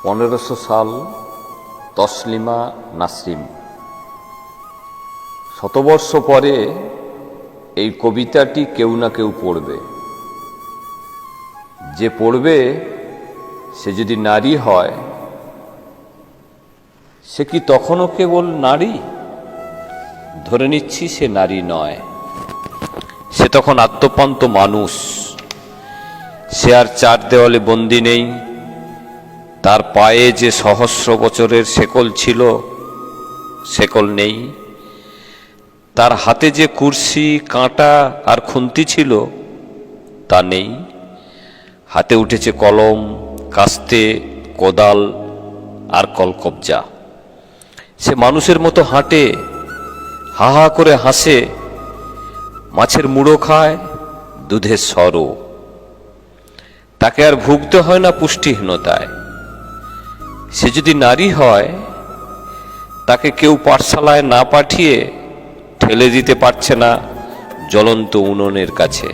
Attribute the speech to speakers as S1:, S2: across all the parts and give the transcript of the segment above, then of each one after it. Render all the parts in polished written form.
S1: 1500 সাল তসলিমা নাসরিন। শতবর্ষ পরে এই কবিতাটি কেউ না কেউ পড়বে। যে পড়বে সে যদি নারী হয়, সে কি তখনও কেবল নারী? ধরে নিচ্ছি সে নারী নয়, সে তখন আত্মপান্ত মানুষ। সে আর চার দেওয়ালে বন্দী নেই। তার পায়ে যে সহস্র বছরের শেকল ছিল, শেকল নেই। তার হাতে যে কুরসি, কাঁটা আর খুন্তি ছিল, তা নেই। হাতে উঠেছে কলম, কাস্তে, কোদাল আর কলকবজা। সে মানুষের মতো হাঁটে, হা হা করে হাসে, মাছের মুড়ো খায়, দুধের সরও। তাকে আর ভুগতে হয় না পুষ্টিহীনতায়। সে যদি নারী হয়, তাকে কেউ পাঠশালায় না পাঠিয়ে ঠেলে দিতে পারছে না জ্বলন্ত উনুনের কাছে।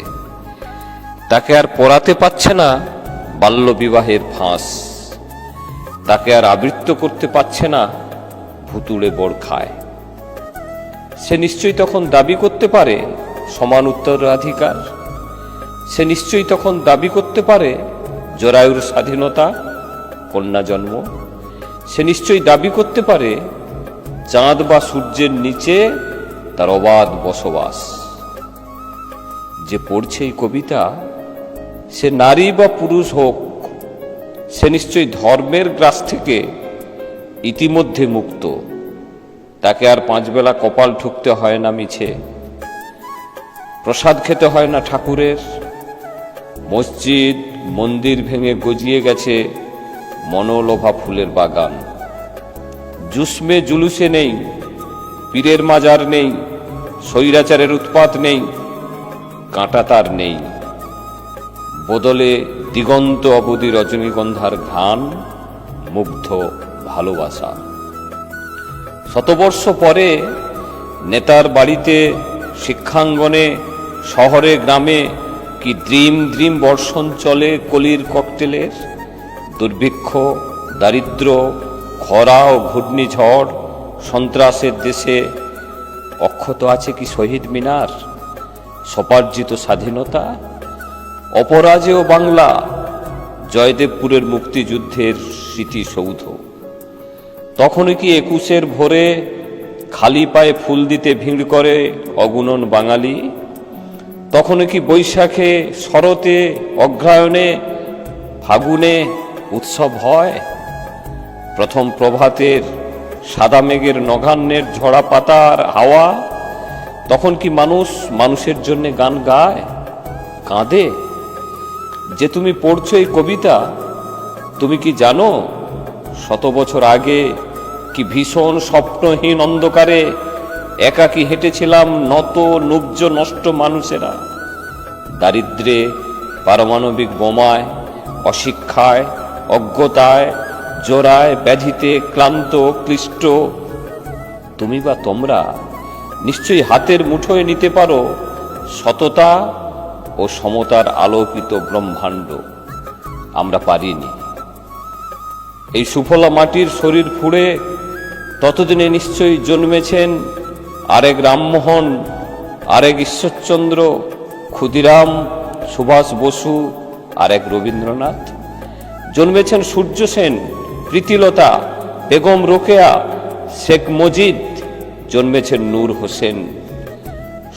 S1: তাকে আর পড়াতে পারছে না বাল্যবিবাহের ফাঁস। তাকে আর আবৃত্ত করতে পারছে না ভুতুড়ে বোরখায়। সে নিশ্চয়ই তখন দাবি করতে পারে সমান উত্তরাধিকার। সে নিশ্চয়ই তখন দাবি করতে পারে জরায়ুর স্বাধীনতা, কন্যা জন্ম। সে নিশ্চয়ই দাবি করতে পারে চাঁদ বা সূর্যের নিচে তার অবাধ বসবাস। যে পড়ছে এই কবিতা, সে নারী বা পুরুষ হোক, সে নিশ্চয়ই ধর্মের গ্রাস থেকে ইতিমধ্যে মুক্ত। তাকে আর 5 বেলা কপাল ঠুকতে হয় না মিছে, প্রসাদ খেতে হয় না ঠাকুরের। মসজিদ মন্দির ভেঙে গজিয়ে গেছে মনোলোভা ফুলের বাগান। জুসমে জুলুসে নেই, পীরের মাজার নেই, স্বৈরাচারের উৎপাত নেই, কাঁটা তার নেই। বদলে দিগন্ত অবধি রজনীগন্ধার ঘ্রাণ, মুগ্ধ ভালোবাসা। শতবর্ষ পরে নেতার বাড়িতে, শিক্ষাঙ্গনে, শহরে গ্রামে কি দ্রিম দ্রিম বর্ষণ চলে কলির ককটেলের। দুর্ভিক্ষ, দারিদ্র, খরা ও ঘূর্ণিঝড়, সন্ত্রাসের দেশে অক্ষত আছে কি শহীদ মিনার, স্বপার্জিত স্বাধীনতা? অপরাজেয় বাংলা, জয়দেবপুরের মুক্তিযুদ্ধের স্মৃতিসৌধ। তখনই কি 21-এর ভোরে খালি পায়ে ফুল দিতে ভিড় করে অগুণন বাঙালি? তখনই কি বৈশাখে, শরতে, অগ্রহায়ণে, ফাগুনে উৎসব হয়? প্রথম প্রভাতের সাদা মেঘের নগান্নের ঝরা পাতার হাওয়া? তখন কি মানুষ মানুষের জন্য গান গায়, কাঁদে? যে তুমি পড়ছো এই কবিতা, তুমি কি জানো 100 বছর আগে কি ভীষণ স্বপ্নহীন অন্ধকারে একাকী হেঁটেছিলাম নত নুব্জ নষ্ট মানুষেরা? দারিদ্রে, পারমাণবিক বোমায়, অশিক্ষায়, অজ্ঞতায়, জোড়ায়, ব্যাধিতে ক্লান্ত ক্লিষ্ট তুমি বা তোমরা নিশ্চয়ই হাতের মুঠোয় নিতে পারো সততা ও সমতার আলোকিত ব্রহ্মাণ্ড। আমরা পারিনি। এই সুফলা মাটির শরীর ফুঁড়ে ততদিনে নিশ্চয়ই জন্মেছেন আরেক রামমোহন, আরেক ঈশ্বরচন্দ্র, ক্ষুদিরাম, সুভাষ বসু, আরেক রবীন্দ্রনাথ। জন্মেছেন সূর্য সেন, প্রীতিলতা, বেগম রোকেয়া, শেখ মুজিব, জন্মেছেন নূর হোসেন।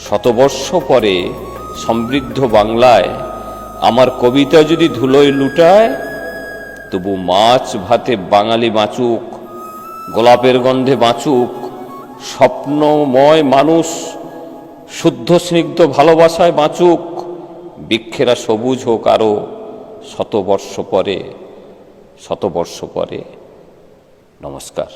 S1: শতবর্ষ পরে সমৃদ্ধ বাংলায় আমার কবিতা যদি ধুলোয় লুটায়, তবু মাছ ভাতে বাঙালি বাঁচুক, গোলাপের গন্ধে বাঁচুক, স্বপ্নময় মানুষ শুদ্ধ স্নিগ্ধ ভালোবাসায় বাঁচুক, বৃক্ষেরা সবুজ হোক আরো শতবর্ষ পরে, শতবর্ষ পরে। নমস্কার।